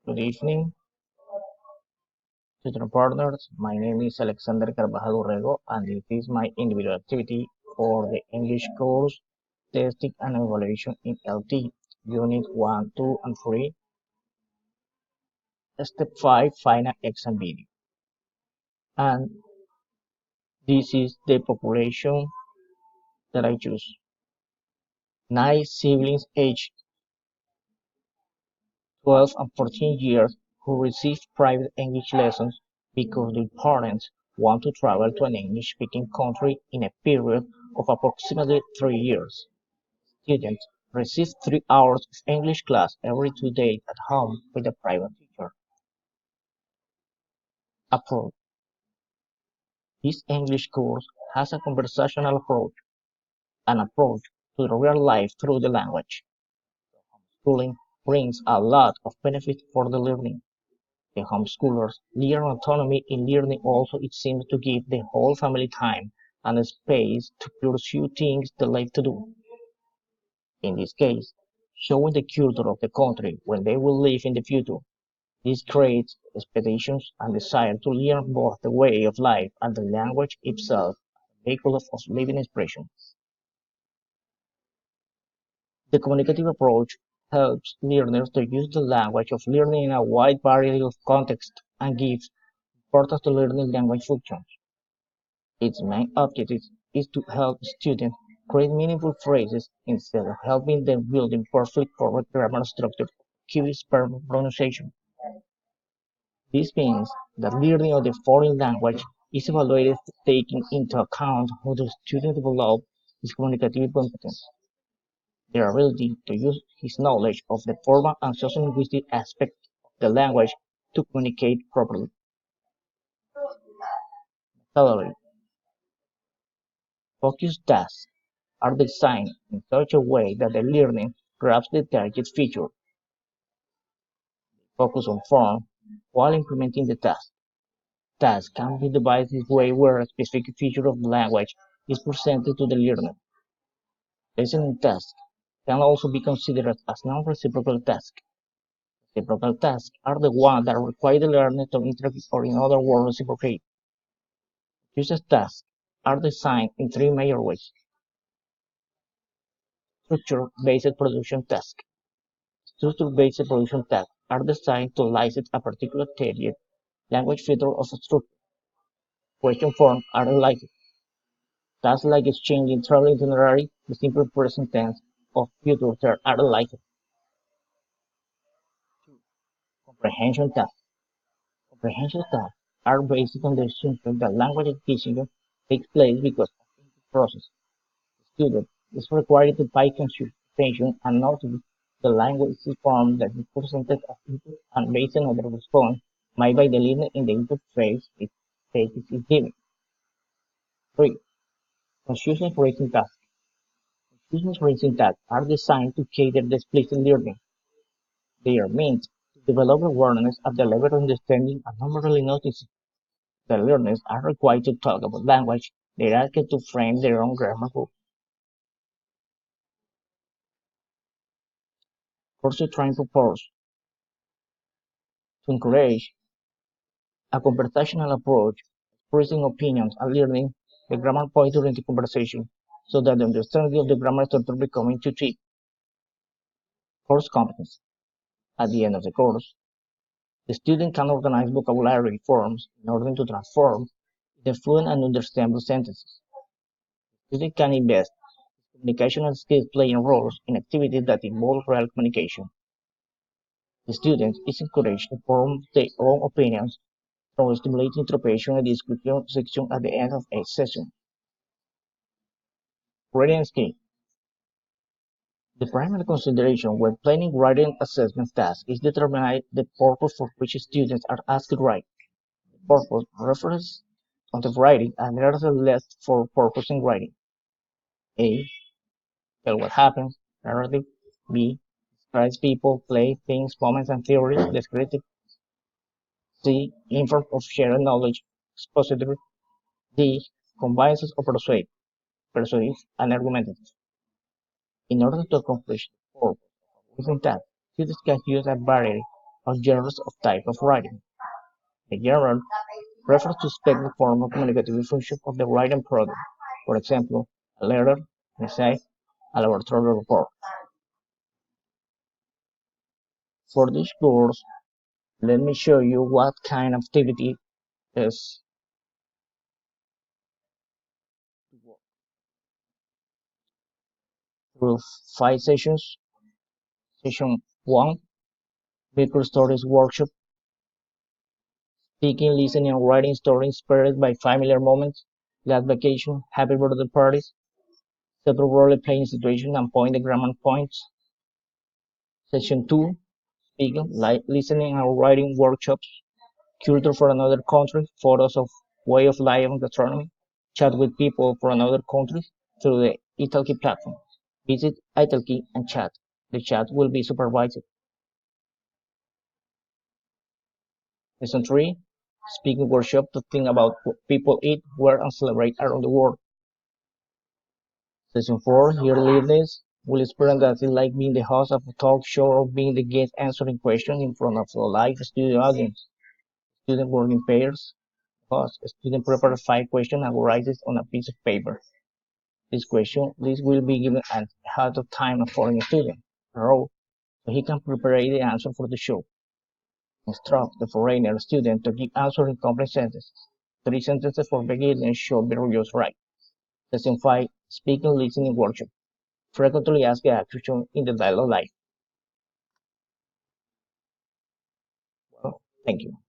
Good evening, children partners. My name is Alexander Carvajal Urrego, and this is my individual activity for the English course Testing and Evaluation in LT, Unit 1, 2, and 3, Step 5, Final Exam Video. And this is the population that I choose. 9 siblings aged 12 and 14 years who receive private English lessons because their parents want to travel to an English-speaking country in a period of approximately 3 years. Students receive 3 hours of English class every 2 days at home with a private teacher. Approach. This English course has a conversational approach, an approach to the real life through the language. Schooling brings a lot of benefit for the learning. The homeschoolers learn autonomy in learning also it seems to give the whole family time and space to pursue things they like to do. In this case, showing the culture of the country when they will live in the future. This creates expectations and desire to learn both the way of life and the language itself, a vehicle of living expression. The communicative approach helps learners to use the language of learning in a wide variety of contexts and gives importance to learning language functions. Its main objective is to help students create meaningful phrases instead of helping them build perfect correct grammar structure, curious pronunciation. This means that learning of the foreign language is evaluated taking into account how the student develops his communicative competence, their ability to use his knowledge of the formal and socio-linguistic aspects of the language to communicate properly. Salary. Focused tasks are designed in such a way that the learning grabs the target feature, focus on form, while implementing the task. Tasks can be divided this way where a specific feature of the language is presented to the learner. Listening tasks can also be considered as non-reciprocal tasks. Reciprocal tasks are the ones that require the learner to interact or in other words reciprocate. User tasks are designed in three major ways. Structure-based production tasks. Structure-based production tasks are designed to license a particular target language feature of a structure. Question forms are related. Tasks like exchanging travel itinerary, the simple present tense of future tense are related. Comprehension tasks. Comprehension tasks are based on the assumption that language acquisition takes place because of input process. The student is required to pay attention and notice the language form that is presented as input and based on the response made by the learner in the input phase it is given. 3. Consciousness raising tasks. Consciousness raising tasks are designed to cater to explicit learning. They are meant to develop awareness at the level of understanding and not merely noticing. The learners are required to talk about language. They are asked to frame their own grammar rules. Course trying purpose to encourage a conversational approach, expressing opinions and learning the grammar point during the conversation, so that the understanding of the grammar structure becomes intuitive. Course competence. At the end of the course, the student can organize vocabulary forms in order to transform the fluent and understandable sentences. The student can invest communication skills playing roles in activities that involve real communication. The student is encouraged to form their own opinions through stimulating introspection and discussion section at the end of each session. Writing skill. The primary consideration when planning writing assessment tasks is determining the purpose for which students are asked to write. The purpose refers on the writing and there are less for purpose in writing. A. Tell what happens. Narrative. B. Describes people, place, things, moments, and theories. Descriptive. C. Inform of shared knowledge. Expository. D. Combines or persuade. Persuasive and argumentative. In order to accomplish the purpose of a task, students can use a variety of genres of type of writing. A genre refers to specific form of communicative function of the writing product. For example, a letter, an essay, a laboratory report. For this course, let me show you what kind of activity is through 5 sessions. Session 1, Micro Stories Workshop, speaking, listening, and writing stories inspired by familiar moments, last vacation, happy birthday parties, several role-playing situations and point the grammar points. Session 2, speaking, listening, and writing workshops, culture for another country, photos of way of life and gastronomy, chat with people from another countries through the Italki platform. Visit Italki and chat. The chat will be supervised. Lesson 3, speaking workshop to think about what people eat, wear, and celebrate around the world. Session 4, here listeners will experience that it's like being the host of a talk show or being the guest answering questions in front of a live studio audience. Student work in pairs. Host, student prepare 5 questions and writes on a piece of paper. This will be given at ahead of time a foreign student, row, so he can prepare the answer for the show. Instruct the foreigner student to give answer in complex sentences. 3 sentences for beginners should be used right. Lesson 5, speaking listening workshop. Frequently asked questions in the dialogue live. Well, thank you.